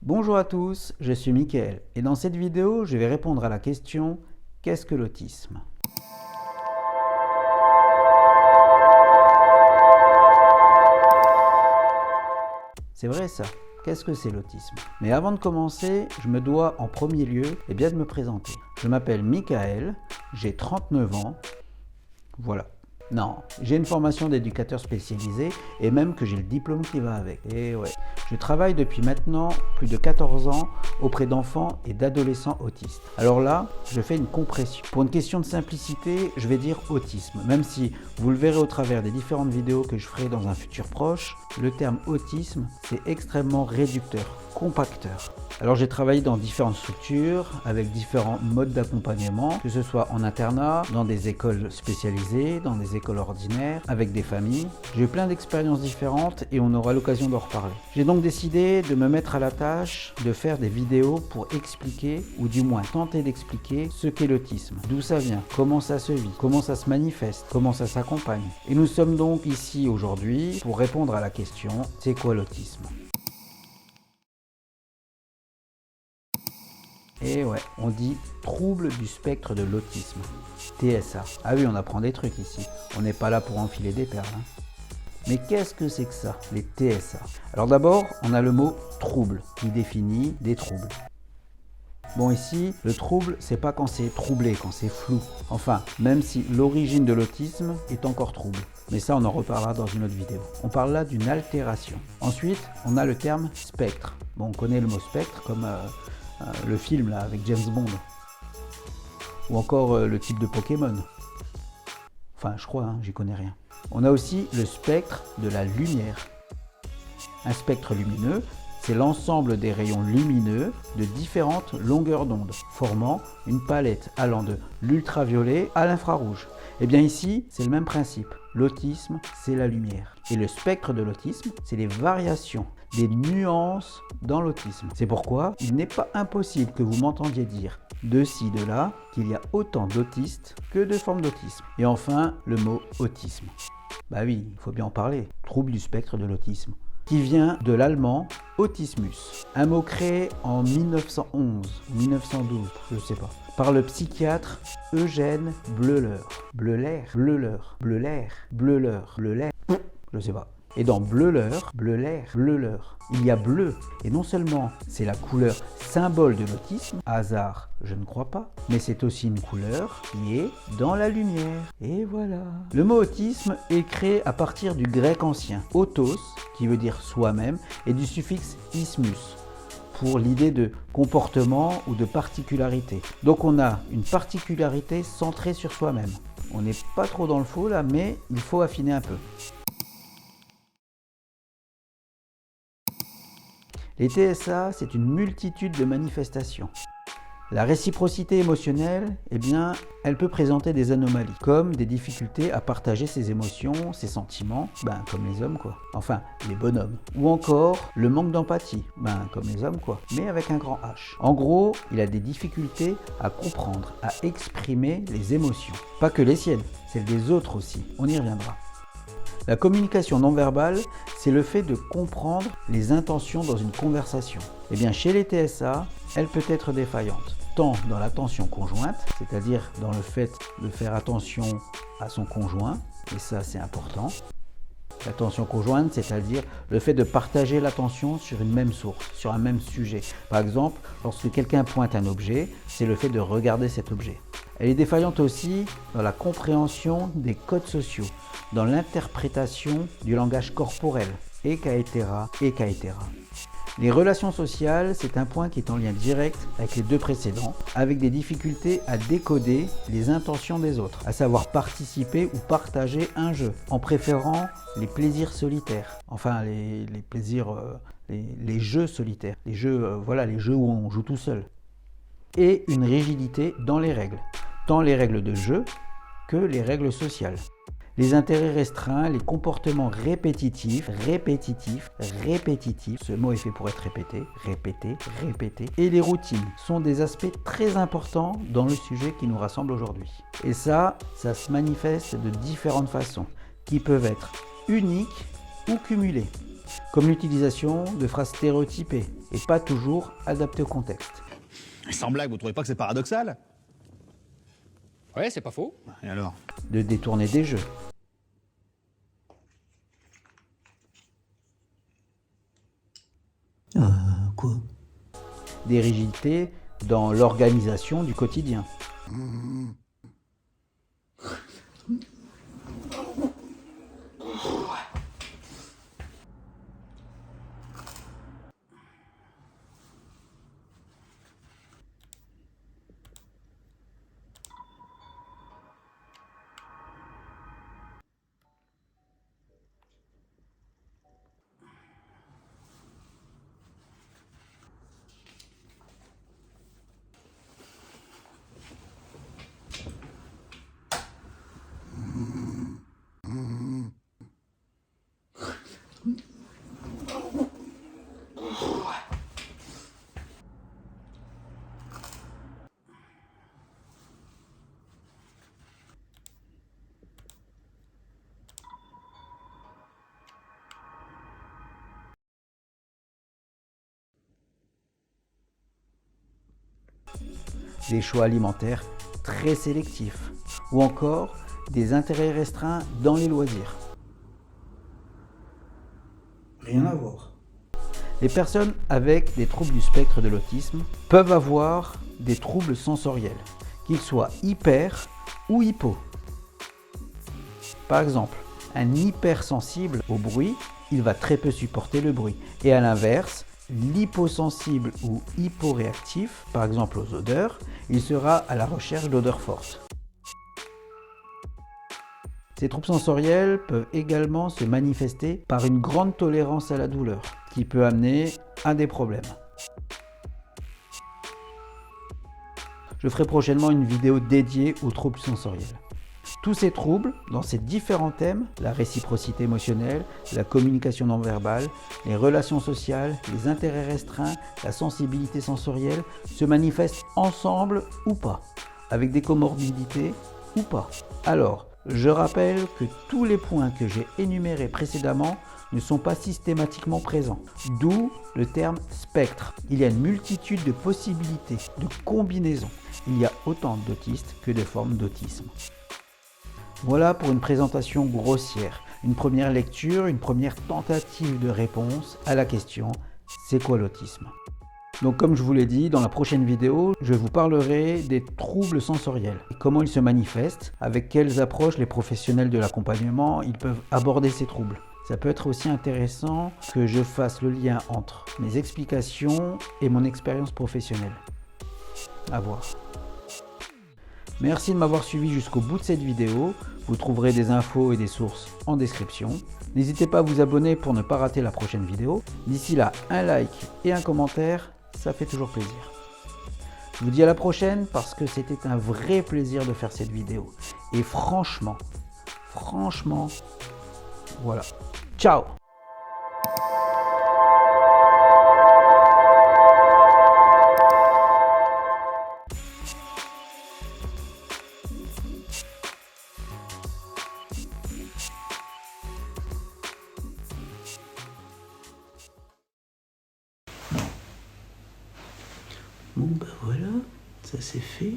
Bonjour à tous, je suis Mickaël et dans cette vidéo, je vais répondre à la question « Qu'est-ce que l'autisme ?» C'est vrai ça, qu'est-ce que c'est l'autisme? Mais avant de commencer, je me dois en premier lieu de me présenter. Je m'appelle Mickaël, j'ai 39 ans, voilà. Non, j'ai une formation d'éducateur spécialisé et même que j'ai le diplôme qui va avec. Et ouais, je travaille depuis maintenant plus de 14 ans auprès d'enfants et d'adolescents autistes. Alors là, je fais une compression. Pour une question de simplicité, je vais dire autisme, même si vous le verrez au travers des différentes vidéos que je ferai dans un futur proche, le terme autisme, c'est extrêmement réducteur, compacteur. Alors j'ai travaillé dans différentes structures avec différents modes d'accompagnement, que ce soit en internat, dans des écoles spécialisées, dans des écoles ordinaires, avec des familles. J'ai eu plein d'expériences différentes et on aura l'occasion d'en reparler. J'ai donc décidé de me mettre à la tâche de faire des vidéos pour expliquer, ou du moins tenter d'expliquer ce qu'est l'autisme, d'où ça vient, comment ça se vit, comment ça se manifeste, comment ça s'accompagne. Et nous sommes donc ici aujourd'hui pour répondre à la question « C'est quoi l'autisme ?» Et ouais, on dit trouble du spectre de l'autisme, TSA. Ah oui, on apprend des trucs ici, on n'est pas là pour enfiler des perles. Mais qu'est-ce que c'est que ça, les TSA? Alors d'abord, on a le mot trouble, qui définit des troubles. Bon ici, le trouble, c'est pas quand c'est troublé, quand c'est flou. Enfin, même si l'origine de l'autisme est encore trouble. Mais ça, on en reparlera dans une autre vidéo. On parle là d'une altération. Ensuite, on a le terme spectre. Bon, on connaît le mot spectre comme le film là avec James Bond. Ou encore le type de Pokémon. Enfin, je crois, hein, j'y connais rien. On a aussi le spectre de la lumière. Un spectre lumineux, c'est l'ensemble des rayons lumineux de différentes longueurs d'onde, formant une palette allant de l'ultraviolet à l'infrarouge. Et bien ici, c'est le même principe. L'autisme, c'est la lumière. Et le spectre de l'autisme, c'est les variations, des nuances dans l'autisme. C'est pourquoi il n'est pas impossible que vous m'entendiez dire de ci, de là, qu'il y a autant d'autistes que de formes d'autisme. Et enfin, le mot autisme. Bah oui, il faut bien en parler. Trouble du spectre de l'autisme, qui vient de l'allemand autismus, un mot créé en 1911, 1912, je sais pas, par le psychiatre Eugène Bleuler. Bleuler, je sais pas. Et dans Bleuler, il y a bleu. Et non seulement c'est la couleur symbole de l'autisme, hasard, je ne crois pas, mais c'est aussi une couleur qui est dans la lumière. Et voilà. Le mot autisme est créé à partir du grec ancien, autos, qui veut dire soi-même, et du suffixe ismus, pour l'idée de comportement ou de particularité. Donc on a une particularité centrée sur soi-même. On n'est pas trop dans le faux là, mais il faut affiner un peu. Les TSA, c'est une multitude de manifestations. La réciprocité émotionnelle, eh bien, elle peut présenter des anomalies, comme des difficultés à partager ses émotions, ses sentiments, comme les hommes quoi. Enfin, les bonhommes. Ou encore, le manque d'empathie, comme les hommes quoi, mais avec un grand H. En gros, il a des difficultés à comprendre, à exprimer les émotions. Pas que les siennes, celles des autres aussi, on y reviendra. La communication non verbale, c'est le fait de comprendre les intentions dans une conversation. Eh bien, chez les TSA, elle peut être défaillante, tant dans l'attention conjointe, c'est-à-dire dans le fait de faire attention à son conjoint, et ça c'est important. L'attention conjointe, c'est-à-dire le fait de partager l'attention sur une même source, sur un même sujet. Par exemple, lorsque quelqu'un pointe un objet, c'est le fait de regarder cet objet. Elle est défaillante aussi dans la compréhension des codes sociaux, dans l'interprétation du langage corporel, etc. Les relations sociales, c'est un point qui est en lien direct avec les deux précédents, avec des difficultés à décoder les intentions des autres, à savoir participer ou partager un jeu, en préférant les plaisirs solitaires, enfin les plaisirs, les jeux solitaires, les jeux où on joue tout seul, et une rigidité dans les règles, tant les règles de jeu que les règles sociales. Les intérêts restreints, les comportements répétitifs, ce mot est fait pour être répété, et les routines sont des aspects très importants dans le sujet qui nous rassemble aujourd'hui. Et ça se manifeste de différentes façons, qui peuvent être uniques ou cumulées, comme l'utilisation de phrases stéréotypées et pas toujours adapté au contexte. Sans blague, vous trouvez pas que c'est paradoxal? Ouais, c'est pas faux. Et alors? De détourner des jeux. Quoi? Des rigidités dans l'organisation du quotidien. Des choix alimentaires très sélectifs, ou encore des intérêts restreints dans les loisirs. Rien à voir. Les personnes avec des troubles du spectre de l'autisme peuvent avoir des troubles sensoriels, qu'ils soient hyper ou hypo. Par exemple, un hypersensible au bruit, il va très peu supporter le bruit. Et à l'inverse, l'hyposensible ou hyporéactif, par exemple aux odeurs, il sera à la recherche d'odeurs fortes. Ces troubles sensoriels peuvent également se manifester par une grande tolérance à la douleur, qui peut amener à des problèmes. Je ferai prochainement une vidéo dédiée aux troubles sensoriels. Tous ces troubles, dans ces différents thèmes, la réciprocité émotionnelle, la communication non verbale, les relations sociales, les intérêts restreints, la sensibilité sensorielle, se manifestent ensemble ou pas, avec des comorbidités ou pas. Alors, je rappelle que tous les points que j'ai énumérés précédemment ne sont pas systématiquement présents, d'où le terme spectre. Il y a une multitude de possibilités, de combinaisons. Il y a autant d'autistes que de formes d'autisme. Voilà pour une présentation grossière, une première lecture, une première tentative de réponse à la question « C'est quoi l'autisme ?» Donc comme je vous l'ai dit, dans la prochaine vidéo, je vous parlerai des troubles sensoriels et comment ils se manifestent, avec quelles approches les professionnels de l'accompagnement ils peuvent aborder ces troubles. Ça peut être aussi intéressant que je fasse le lien entre mes explications et mon expérience professionnelle. À voir. Merci de m'avoir suivi jusqu'au bout de cette vidéo. Vous trouverez des infos et des sources en description. N'hésitez pas à vous abonner pour ne pas rater la prochaine vidéo. D'ici là, un like et un commentaire, ça fait toujours plaisir. Je vous dis à la prochaine parce que c'était un vrai plaisir de faire cette vidéo. Et franchement, voilà. Ciao! Bon bah voilà, ça c'est fait.